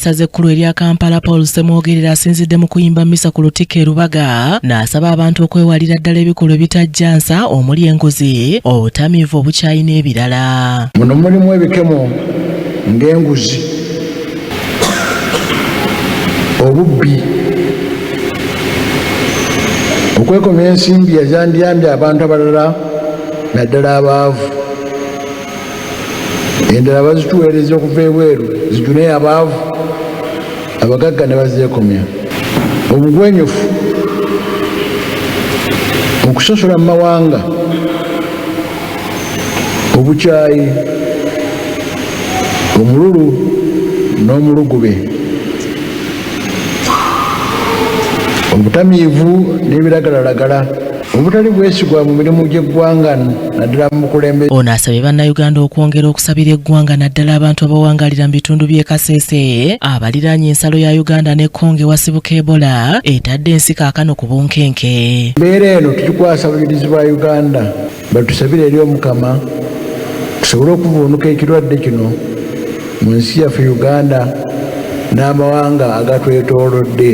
Saze ekkulu erya Kampala Paul Ssemwogerera asinzidde mu kuyimba mmisa ku Lutikko e Lubaga n'asaba abantu okwewalira ddala ebikolwa ebitajjansa omuli enguzi, obutamiivu, obukyayi n'ebirala. Muno mulimu ebikemo ng'enguzi, obubbi, okwekomya ensimbi ezandiyambye abantu abalala naddala abaavu. Endala bazituweereza okuva ebweru zijune abaavu, abagagga ne bazeekomya. Obugwenyufu, okusosola mu mawanga, obukyayi, omululu n'omulugube, obutamiivu n'ebiragalalagala, obutali bwesigwa mu mirimu gy'eggwanga naddala mu bukulembeze. Ono asabye bannayuganda okwongera okusabira eggwanga naddala abantu abawangalira mu bitundu by'e Kasese abaliraanye ensalo ya Uganda ne Congo ewasibuka Ebola etadde ensi kaakano ku bunkenke. Embeera eno tugikwasa abajulizi ba Uganda batusabire eri Omukama tusobole okuvuunuka ekirwadde kino mu nsi yaffe Uganda n'amawanga agatwetoolodde,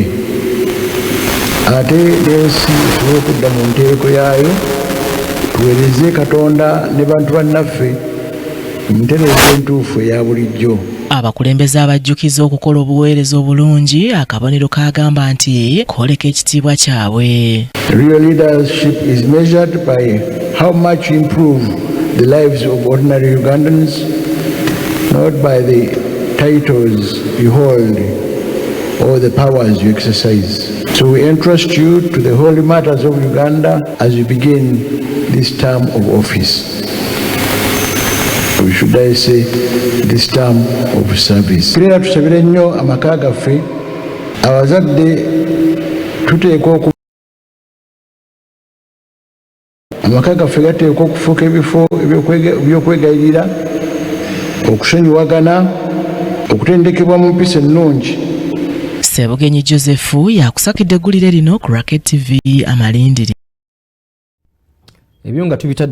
ate n'ensi esobole okudda mu nteeko yaayo, tuweereze Katonda ne bantu bannaffe mu ntereezo entuufu eya bulijjo. Abakulembeze abajjukiza okukola obuweereza obulungi, akabonero kagamba nti kwoleka ekitiibwa kyabwe. Real leadership is measured by how much you improve the lives of ordinary Ugandans, not by the titles you hold or the powers you exercise. So we entrust you to the holy matters of Uganda as you begin this term of office. Or should I say, this term of service. Kirera tusabire nnyo amaka gaffe, abazadde tuteekwa amaka gaffe gateekwa okufuuka ebifo ebyokwegayirira, okusonyiwagana, okutendekebwa mu mpisa ennungi. Ssebugenyi Joseph yakusakidde eggulire lino ku Racket TV Amalindiri. Ebyo nga tubita